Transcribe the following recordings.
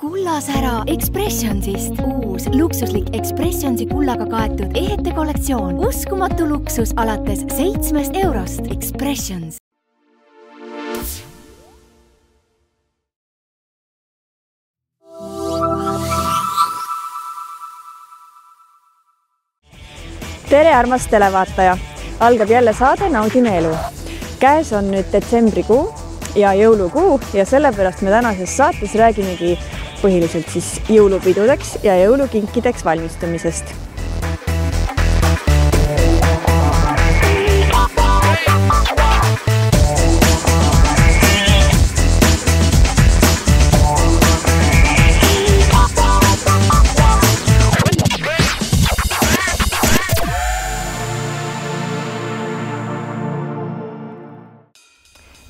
Kullasära Expressionsist. Uus luksuslik Expressionsi kullaga kaetud ehete kollektsioon. Uskumatu luksus alates 7 eurost. Expressions. Tere armas televaataja! Algab jälle saade Naudime elu. Käes on nüüd detsembrikuu ja jõulukuu ja sellepärast me tänases saates räägimegi põhiliselt siis jõulupidudeks ja jõulukinkideks valmistumisest.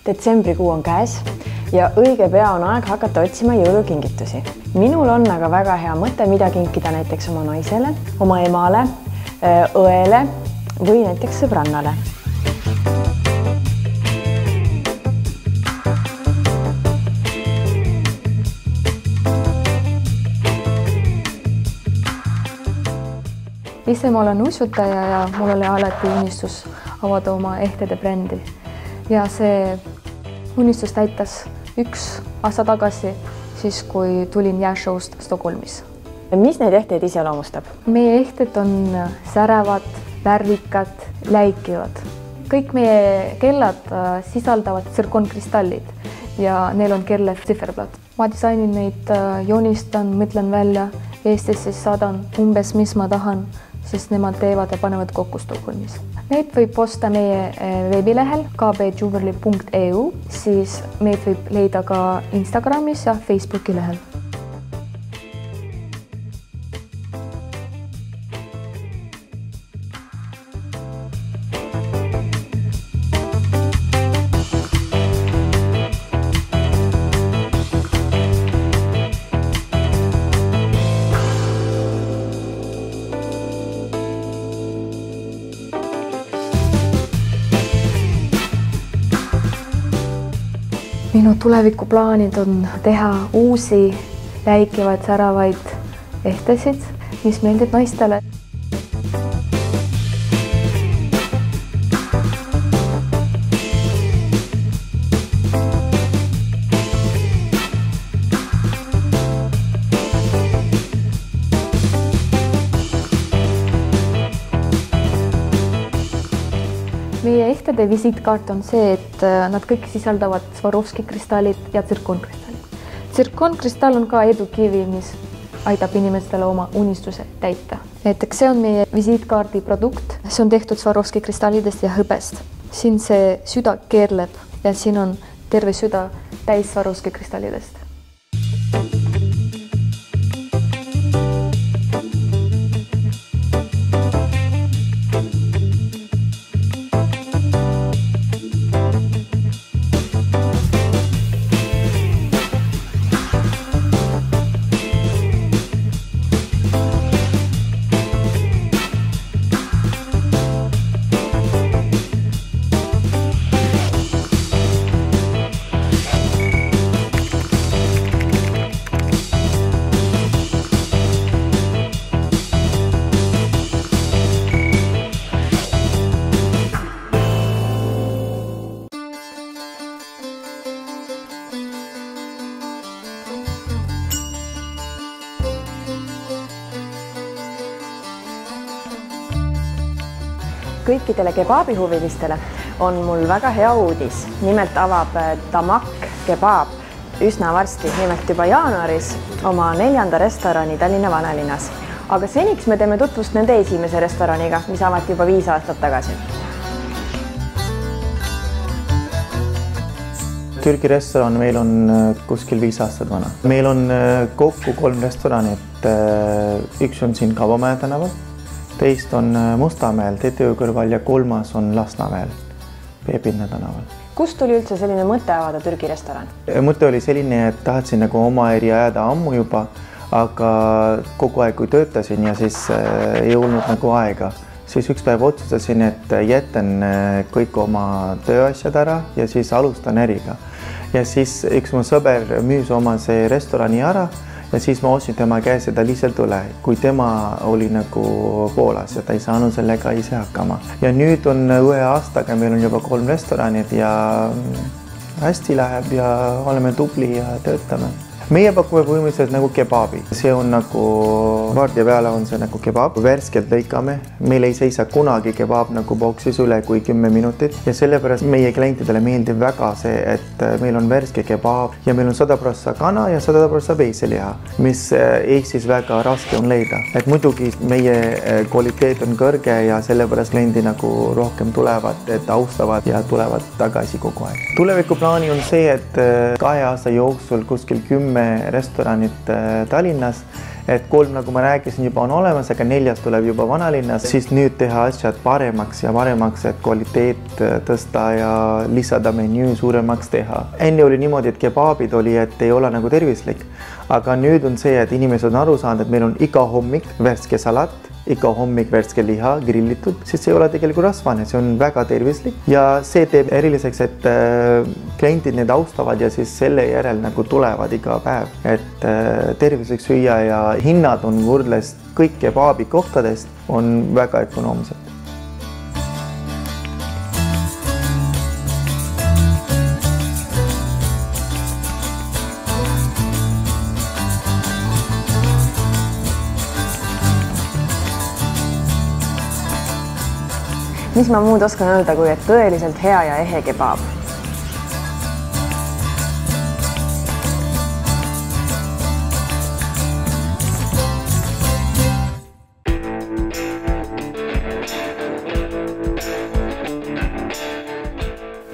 Detsembrikuu on käes ja õige pea on aeg hakata otsima jõulukingitusi. Minul on aga väga hea mõte, mida kinkida näiteks oma naisele, oma emale, õele või näiteks sõbrannale. Ise ma olen uisutaja ja mul oli alati unistus avada oma ehtede brändi. Ja see unistus täitas 1 aasta tagasi, siis kui tulin jääshowst Stockholmis. Mis neid ehteid iseloomustab? Meie ehted on särevad, värvikad, läikivad. Kõik meie kellad sisaldavad tsirkonkristallid ja neil on kerlev tsiferblad. Ma disainin neid, joonistan, mõtlen välja, Eestis siis saadan umbes mis ma tahan, sest nemad teevad ja panevad kokku Stockholmis. Neid võib osta meie veebilehel kbjewelry.eu, siis meid võib leida ka Instagramis ja Facebooki lehel. Minu tulevikuplaanid on teha uusi läikivaid, säravaid ehtesid, mis meeldib naistele. Meie ehtede visiitkaart on see, et nad kõik sisaldavad Swarovski kristallid ja tsirkonkristallid. Tsirkonkristall on ka edukivi, mis aitab inimestele oma unistuse täita. Näiteks see on meie visiitkaardi produkt. See on tehtud Swarovski kristallidest ja hõbest. Siin see süda keerleb ja siin on terve süda täis Swarovski kristallidest. Kõikidele kebaabihuvilistele on mul väga hea uudis. Nimelt avab Damak Kebab üsna varsti, nimelt juba jaanuaris, oma 4. restorani Tallinna vanalinnas. Aga seniks me teeme tutvust nende esimese restoraniga, mis avati juba 5 aastat tagasi. Türgi restoran meil on kuskil 5 aastat vana. Meil on kokku 3 restorani, et üks on siin Kavamäe tänaval, teist on Mustamäel, TTÜ kõrval ja 3. on Lasnamäel, Peepinna tänaval. Kust tuli üldse selline mõte avada Türgi restoran? Mõte oli selline, et tahtsin nagu oma eri ajada ammu juba, aga kogu aeg kui töötasin ja siis ei olnud nagu aega. Siis üks päev otsustasin, et jätan kõik oma tööasjad ära ja siis alustan äriga. Ja siis üks mu sõber müüs oma see restorani ära ja siis ma ostsin tema käes ja ta lihtsalt tule, kui tema oli nagu Poolas ja ta ei saanud sellega ise hakkama. Ja nüüd on 1 aastaga meil on juba 3 restoranid ja hästi läheb ja oleme tubli ja töötame. Meie pakume põhimõtteliselt nagu kebaabi. See on nagu vaardia peale on see nagu kebaab. Värskelt lõikame. Meil ei seisa kunagi kebaab nagu boksis üle kui 10 minutit. Ja sellepärast meie klientidele meeldib väga see, et meil on värske kebaab ja meil on 100% kana ja 100% veiseliha, mis Eestis väga raske on leida. Et muidugi meie kvaliteet on kõrge ja sellepärast kliendi nagu rohkem tulevad, et austavad ja tulevad tagasi kogu aeg. Tulevikuplaani on see, et 2 aasta jooksul kuskil 10 restoranid Tallinnas, et 3, nagu ma rääkisin, juba on olemas, aga 4 tuleb juba vanalinnas, siis nüüd teha asjad paremaks ja paremaks, et kvaliteet tõsta ja lisada menüü suuremaks teha. Enne oli niimoodi, et kebaabid oli, et ei ole nagu tervislik, aga nüüd on see, et inimesed on aru saanud, et meil on iga hommik värske salat, iga hommik värske liha grillitud, siis see ei ole tegelikult rasvane, see on väga tervislik ja see teeb eriliseks, et kliendid need austavad ja siis selle järel nagu tulevad iga päev, et tervislik süüa ja hinnad on võrdles kõik kebaabi kohtadest on väga ökonoomsed. Mis ma muud oskan öelda, kui et tõeliselt hea ja ehe kebaab.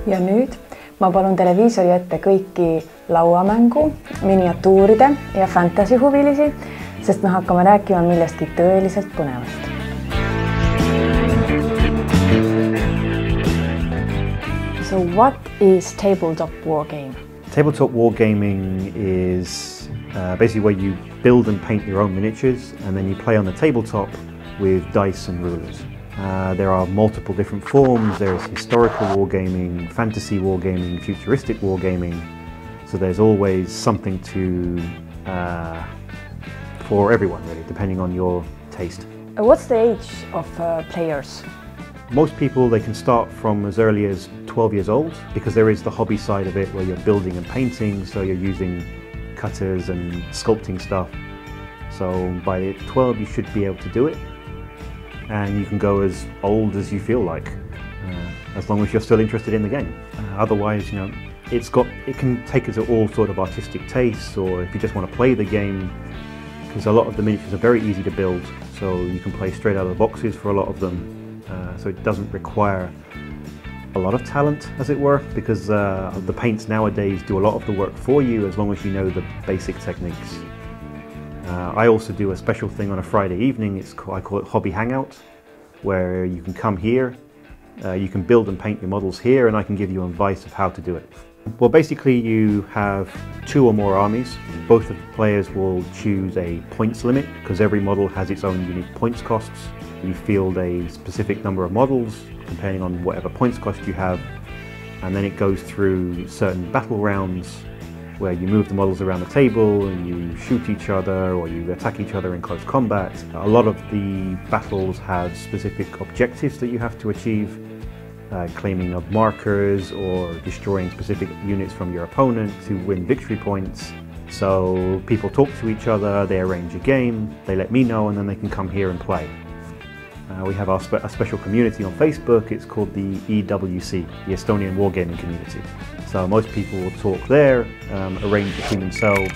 Ja nüüd ma palun televiisori ette kõiki lauamängu, miniatuuride ja fantasy huvilisi, sest me hakkame rääkima millestki tõeliselt põnevast. So what is tabletop wargame? Tabletop wargaming is basically where you build and paint your own miniatures and then you play on the tabletop with dice and rulers. There are multiple different forms. There's historical wargaming, fantasy wargaming, futuristic wargaming. So there's always something to for everyone really, depending on your taste. What's the age of players? Most people, they can start from as early as 12 years old because there is the hobby side of it where you're building and painting, so you're using cutters and sculpting stuff. So by 12 you should be able to do it, and you can go as old as you feel like, as long as you're still interested in the game. Otherwise, you know, it can take us to all sort of artistic tastes, or if you just want to play the game, because a lot of the miniatures are very easy to build, so you can play straight out of the boxes for a lot of them. So it doesn't require a lot of talent, as it were, because the paints nowadays do a lot of the work for you as long as you know the basic techniques. I also do a special thing on a Friday evening. I call it Hobby Hangout, where you can come here, you can build and paint your models here, and I can give you advice of how to do it. Well, basically you have 2 or more armies. Both of the players will choose a points limit because every model has its own unique points costs. You field a specific number of models depending on whatever points cost you have, and then it goes through certain battle rounds where you move the models around the table and you shoot each other or you attack each other in close combat. A lot of the battles have specific objectives that you have to achieve, claiming of markers or destroying specific units from your opponent to win victory points. So people talk to each other, they arrange a game, they let me know, and then they can come here and play. We have a special community on Facebook. It's called the EWC, the Estonian Wargaming Community. So most people will talk there, arrange between themselves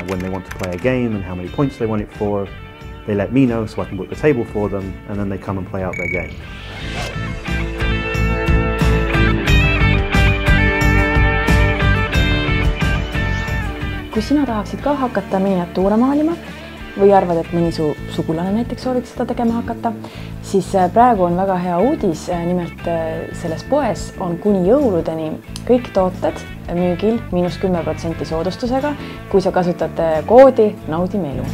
when they want to play a game and how many points they want it for. They let me know so I can book the table for them, and then they come and play out their game. Kui sina tahaksid ka hakata miniatuure maalima või arvad, et mõni su sugulane näiteks sooviks seda tegema hakata, siis praegu on väga hea uudis. Nimelt selles poes on kuni jõuludeni kõik tooted müügil -10% soodustusega, kui sa kasutad koodi Naudime elu.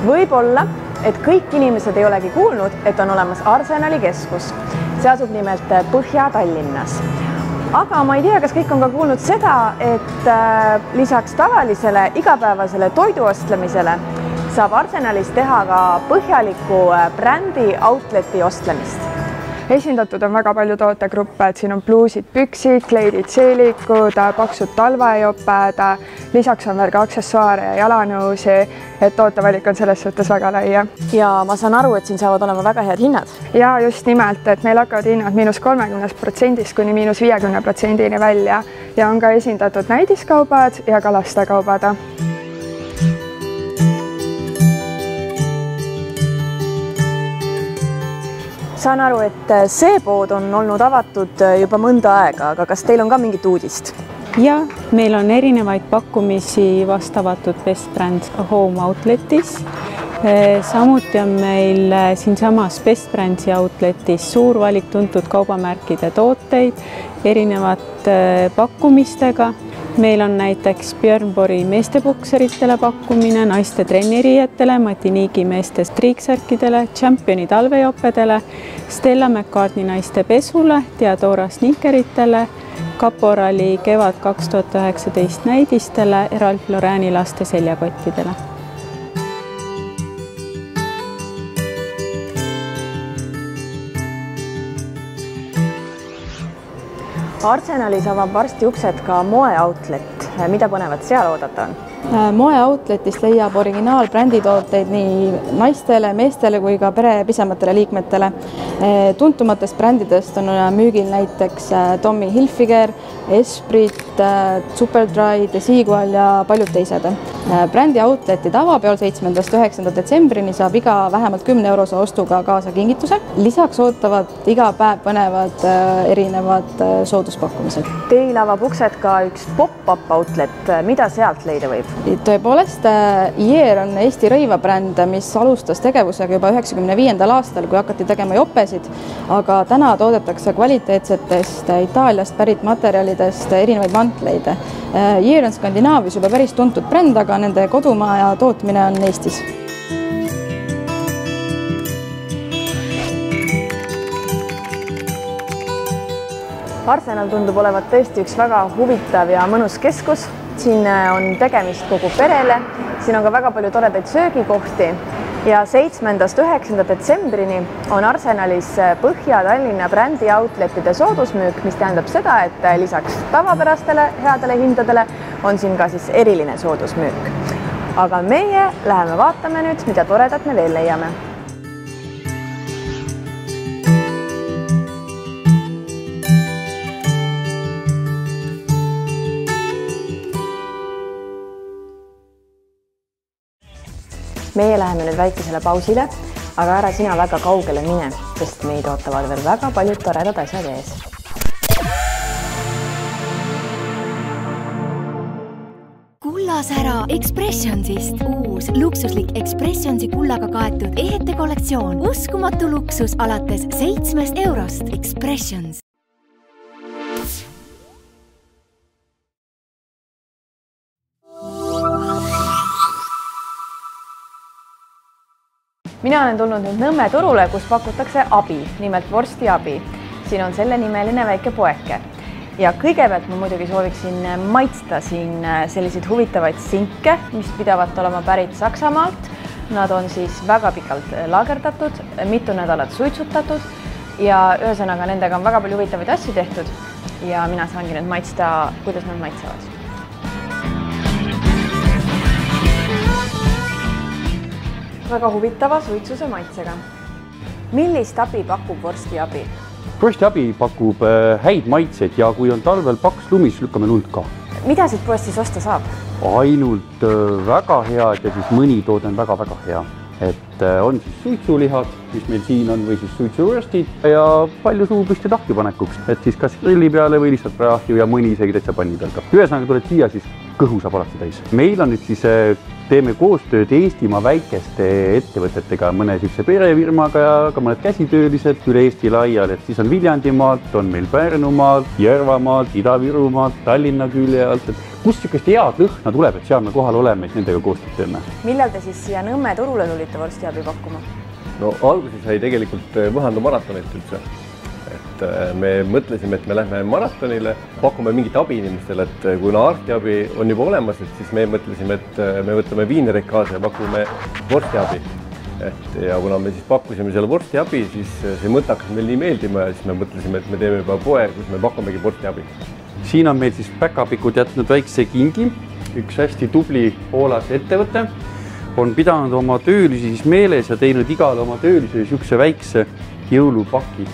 Võib-olla, et kõik inimesed ei olegi kuulnud, et on olemas Arsenali keskus. See asub nimelt Põhja-Tallinnas. Aga ma ei tea, kas kõik on ka kuulnud seda, et lisaks tavalisele igapäevasele toidu ostlemisele saab Arsenalis teha ka põhjaliku brändi outleti ostlemist. Esindatud on väga palju tootegruppe, et siin on bluusid, püksid, kleidid, seelikud, paksud talvejoped, lisaks on veel ka aksessuaare ja jalanõusi, et tootevalik on selles suhtes väga laia. Ja ma saan aru, et siin saavad olema väga head hinnad. Ja just nimelt, et meil hakkavad hinnad –30% kuni –50% välja ja on ka esindatud näidiskaubad ja ka lastekaubad. Saan aru, et see pood on olnud avatud juba mõnda aega, aga kas teil on ka mingit uudist? Ja, meil on erinevaid pakkumisi vastavatud Best Brands Home Outletis. Samuti on meil siinsamas Best Brandsi outletis suur valik tuntud kaubamärkide tooteid erinevate pakkumistega. Meil on näiteks Björn Borg meestepukseritele pakkumine, naiste trenniriietele, Matiniigi meeste striiksärkidele, Championi talvejopedele, Stella McCartney naiste pesule, Theodora sneakeritele, Caporali kevad 2019 näidistele, Ralph Lauren'i laste seljakottidele. Arsenalis avab varsti uksed ka moe-outlet. Mida põnevat seal oodata on? Moe-outletist leiab originaalbränditooteid nii naistele, meestele kui ka pere pisematele liikmetele. Tuntumatest brändidest on müügil näiteks Tommy Hilfiger, Esprit, Superdry, Desigual ja paljud teised. Brändi outleti tavapeol 7.–9. detsembrini saab iga vähemalt 10 eurose ostuga kaasa kingituse. Lisaks ootavad iga päev põnevad erinevad sooduspakkumised. Teil avab uksed ka üks pop-up outlet. Mida sealt leida võib? Tõepoolest, Year on Eesti rõivabränd, mis alustas tegevusega juba 1995. aastal, kui hakati tegema jopesid, aga täna toodetakse kvaliteetsetest Itaaliast pärit materjalidest erinevaid mantleid. Year on Skandinaavias juba päris tuntud bränd, aga nende kodumaa ja tootmine on Eestis. Arsenal tundub olevat tõesti üks väga huvitav ja mõnus keskus. Siin on tegemist kogu perele, siin on ka väga palju toredaid söögikohti ja 7.–9. detsembrini on Arsenalis Põhja-Tallinna brändi outletide soodusmüük, mis tähendab seda, et lisaks tavapärastele headele hindadele on siin ka siis eriline soodusmüük. Aga meie läheme vaatame nüüd, mida toredat me veel leiame. Meie läheme nüüd väikesele pausile, aga ära sina väga kaugele mine, sest meid ootavad veel väga paljud toredad asjad ees. Kullasära Expressionsist. Uus luksuslik Expressionsi kullaga kaetud ehete kollektsioon. Uskumatu luksus alates 7 eurost. Expressions. Mina olen tulnud nüüd Nõmme turule, kus pakutakse abi, nimelt vorstiabi. Siin on selle nimeline väike poeke. Ja kõigepealt ma muidugi sooviksin maitsta siin selliseid huvitavaid sinke, mis pidavat olema pärit Saksamaalt. Nad on siis väga pikalt lagerdatud, mitu nädalat suitsutatud ja ühesõnaga nendega on väga palju huvitavaid asju tehtud ja mina saangi nüüd maitsta, kuidas nad maitsevad. Väga huvitava suitsuse maitsega. Millist abi pakub vorstiabi? Vorstiabi pakub häid maitseid ja kui on talvel paks lumi, siis lükkame lund ka. Mida siit poest siis osta saab? Ainult väga head ja siis mõni toode on väga-väga hea. Et on siis suitsulihad, mis meil siin on, või siis suitsuröstid ja palju suupüsti tahju panekuks. Et siis kas grilli peale või lihtsalt praahju ja mõni isegi täitsa panni peal ka. Ühesõnaga tuled siia, siis kõhu saab alati täis. Meil on nüüd siis, teeme koostööd Eestimaa väikeste ettevõtetega, mõne siukse perefirmaga ja ka mõned käsitöölised üle Eesti laial, et siis on Viljandimaalt, on meil Pärnumaalt, Järvamaalt, Ida-Virumaalt, Tallinna külje alt, et kust siukest head lõhna tuleb, et seal me kohal oleme, et nendega koostööd teeme. Millal te siis siia Nõmme turule tulite vorstiabi pakkuma? No alguses sai tegelikult Võhandu maratonilt üldse. Et me mõtlesime, et me lähme maratonile, pakume mingit abi inimestele, et kuna arstiabi on juba olemas, et siis me mõtlesime, et me võtame viinereid kaasa ja pakume vorstiabi. Ja kuna me siis pakkusime selle vorstiabi, siis see mõte hakkas meil nii meeldima ja siis me mõtlesime, et me teeme juba poe, kus me pakumegi vorstiabi. Siin on meil siis päkapikud jätnud väikse kingi, üks hästi tubli Poolas ettevõte on pidanud oma töölisi siis meeles ja teinud igale oma töölisele siukse väikse jõulupaki.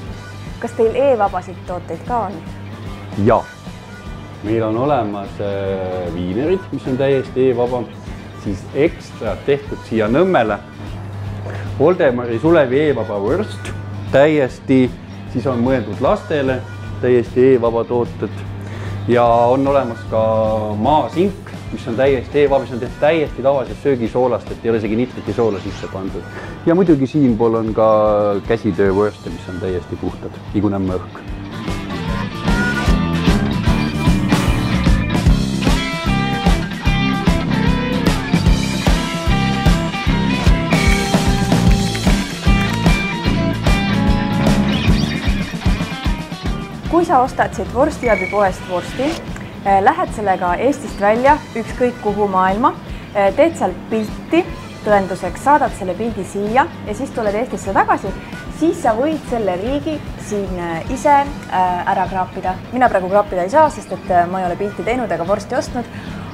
Kas teil e-vabasid tooteid ka on? Ja. Meil on olemas viinerid, mis on täiesti e-vaba, siis ekstra tehtud siia Nõmmele. Voldemari Sulevi e-vaba vürst, täiesti, siis on mõeldud lastele, täiesti e-vaba tooted. Ja on olemas ka maasink, mis on täiesti e-vaba, mis on tehtud täiesti tavaliselt söögisoolast, et ei ole isegi nitriti soola sisse pandud. Ja muidugi siinpool on ka käsitöövürste, mis on täiesti puhtad, nagu Nõmme õhk. Kui sa ostad siit vorstiabi poest vorsti, lähed sellega Eestist välja ükskõik kuhu maailma, teed seal pilti, tõenduseks saadad selle pildi siia ja siis tuled Eestisse tagasi, siis sa võid selle riigi siin ise ära kraapida. Mina praegu kraapida ei saa, sest et ma ei ole pilti teinud ega vorsti ostnud,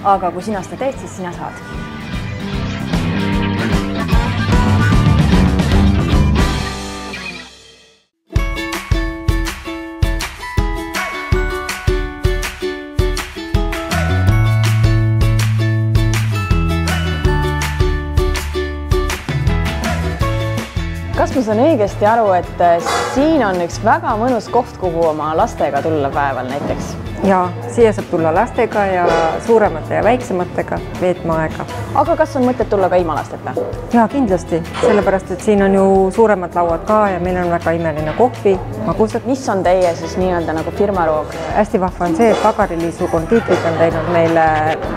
aga kui sina seda teed, siis sina saad. Kas ma saan õigesti aru, et siin on üks väga mõnus koht, kuhu oma lastega tulla päeval näiteks? Jaa, siia saab tulla lastega ja suuremate ja väiksematega veetma aega. Aga kas on mõtet tulla ka ilma lasteta? Jaa, kindlasti. Sellepärast, et siin on ju suuremad lauad ka ja meil on väga imeline kohvi, magusad. Mis on teie siis nii-öelda nagu firmaroog? Hästi vahva on see, et Pagariliisu kondiitrid on teinud meile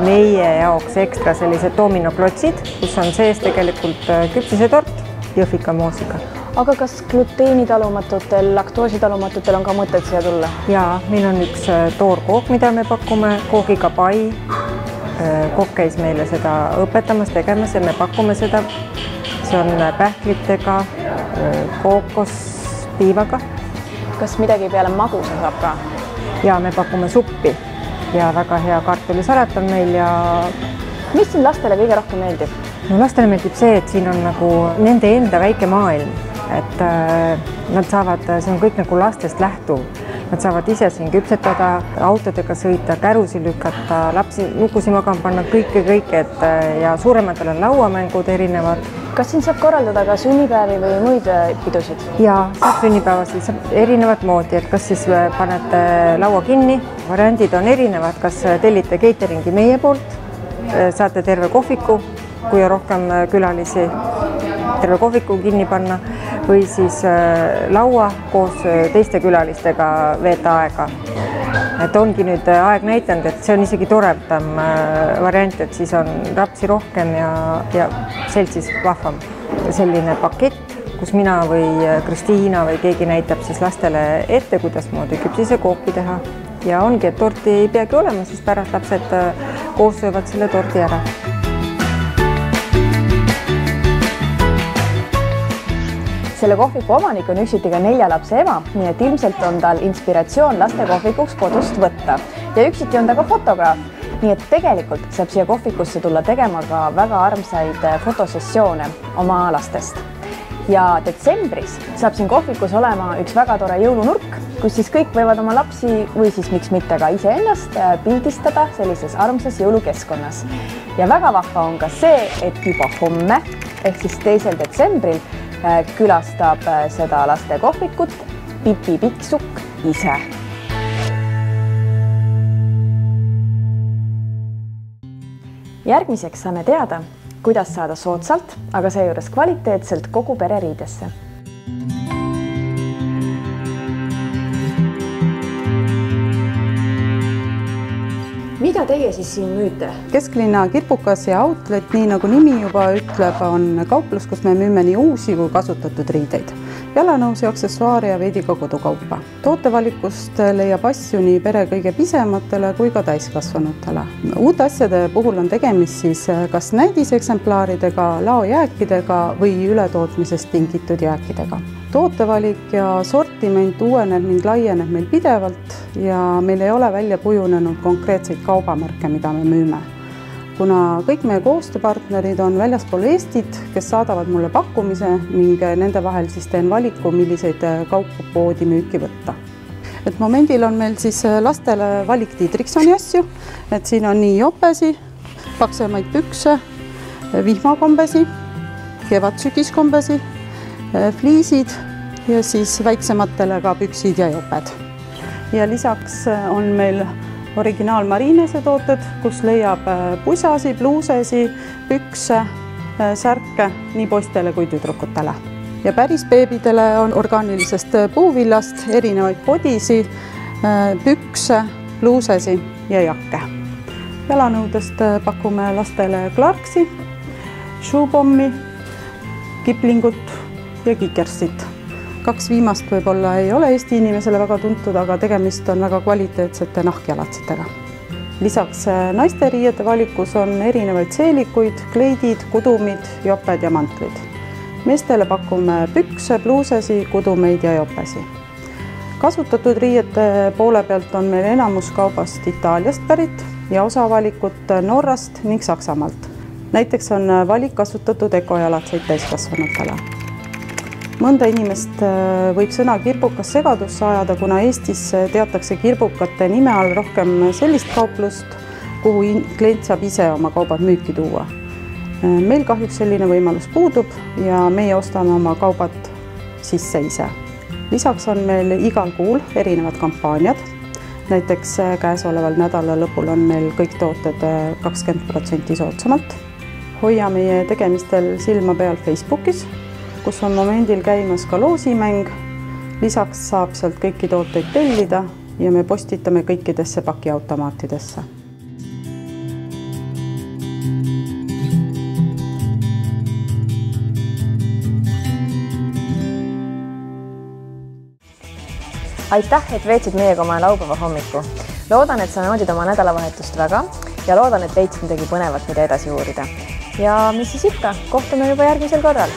meie jaoks ekstra sellised dominoklotsid, kus on sees tegelikult küpsisetort Jõhvika moosiga. Aga kas gluteenitalumattutel, laktoositalumatutel on ka mõtet siia tulla? Jaa, meil on üks toorkook, mida me pakume, koogiga pai. Kokk käis meile seda õpetamas, tegemas ja me pakume seda. See on pähklitega, kookospiivaga. Kas midagi peale magusa saab ka? Jaa, me pakume suppi ja väga hea kartulisalat on meil ja... Mis siin lastele kõige rohkem meeldib? No lastele meeldib see, et siin on nagu nende enda väike maailm, et nad saavad, see on kõik nagu lastest lähtuv. Nad saavad ise siin küpsetada, autodega sõita, kärusi lükata, lapsi lukusi magama panna, kõike, et ja suurematel on lauamängud erinevad. Kas siin saab korraldada ka sünnipäevi või muid pidusid? Jaa, saab sünnipäevasid, saab erinevat moodi, et kas siis panete laua kinni, variandid on erinevad, kas tellite cateringi meie poolt, saate terve kohviku, kui on rohkem külalisi, terve kohviku kinni panna või siis laua koos teiste külalistega veeta aega. Et ongi nüüd aeg näitanud, et see on isegi toredam variant, et siis on rapsi rohkem ja seltsis vahvam. Selline pakett, kus mina või Kristiina või keegi näitab siis lastele ette, kuidas moodi küpsisekooki teha. Ja ongi, et torti ei peagi olema, siis pärast lapsed koos söövad selle torti ära. Selle kohviku omanik on üksiti ka 4 lapse ema, nii et ilmselt on tal inspiratsioon laste kohvikuks kodust võtta. Ja üksiti on ta ka fotograaf, nii et tegelikult saab siia kohvikusse tulla tegema ka väga armsaid fotosessioone oma lastest. Ja detsembris saab siin kohvikus olema üks väga tore jõulunurk, kus siis kõik võivad oma lapsi või siis miks mitte ka iseennast pildistada sellises armsas jõulukeskkonnas. Ja väga vahva on ka see, et juba homme ehk siis 2. detsembril külastab seda laste kohvikut Pipi Pikksukk ise. järgmiseks saame teada, kuidas saada soodsalt, aga seejuures kvaliteetselt kogu pere riidesse. Mida teie siis siin müüte? Kesklinna Kirbukas ja Outlet, nii nagu nimi juba ütleb, on kauplus, kus me müüme nii uusi kui kasutatud riideid. Jalanõusi, aksessuaare ja veidi ka kodukaupa. Tootevalikust leiab asju nii pere kõige pisematele kui ka täiskasvanutele. Uute asjade puhul on tegemist siis kas näidiseksemplaaridega, laojääkidega või ületootmisest tingitud jääkidega. Tootevalik ja sortiment uueneb ning laieneb meil pidevalt ja meil ei ole välja kujunenud konkreetseid kaubamärke, mida me müüme. Kuna kõik meie koostööpartnerid on väljaspool Eestit, kes saadavad mulle pakkumise ning nende vahel siis teen valiku, milliseid kaupu poodi müüki võtta. Et momendil on meil siis lastele valik Didriksoni asju, et siin on nii jopesi, paksemaid pükse, vihmakombesi, kevad-sügiskombesi, fliisid ja siis väiksematele ka püksid ja joped. Ja lisaks on meil originaal Marinese tooted, kus leiab pusasi, bluusesi, pükse, särke nii poistele kui tüdrukutele. Ja päris beebidele on orgaanilisest puuvillast erinevaid podisi, pükse, bluusesi ja jakke. Jalanõudest pakume lastele Clarksi, Shoebommi, Kiplingut ja Kikersit. 2 viimast võib-olla ei ole Eesti inimesele väga tuntud, aga tegemist on väga kvaliteetsete nahkjalatsetega. Lisaks naiste riiete valikus on erinevaid seelikuid, kleidid, kudumid, joped ja mantlid. Meestele pakume pükse, bluusesi, kudumeid ja jopesi. Kasutatud riiete poole pealt on meil enamus kaubast Itaaliast pärit ja osa valikut Norrast ning Saksamaalt. Näiteks on valik kasutatud ekojalatseid täiskasvanutele. Mõnda inimest võib sõna kirbukas segadusse ajada, kuna Eestis teatakse kirbukate nime all rohkem sellist kauplust, kuhu klient saab ise oma kaubad müüki tuua. Meil kahjuks selline võimalus puudub ja meie ostame oma kaubad sisse ise. Lisaks on meil igal kuul erinevad kampaaniad. Näiteks käesoleval nädala lõpul on meil kõik tooted 20% soodsamalt. Hoia meie tegemistel silma peal Facebookis, kus on momendil käimas ka loosimäng. Lisaks saab sealt kõiki tooteid tellida ja me postitame kõikidesse pakiautomaatidesse. Aitäh, et veetsid meiega oma laupäeva hommiku. Loodan, et sa naudid oma nädalavahetust väga ja loodan, et leidsid midagi põnevat, mida edasi uurida. Ja mis siis ikka, kohtume juba järgmisel korral.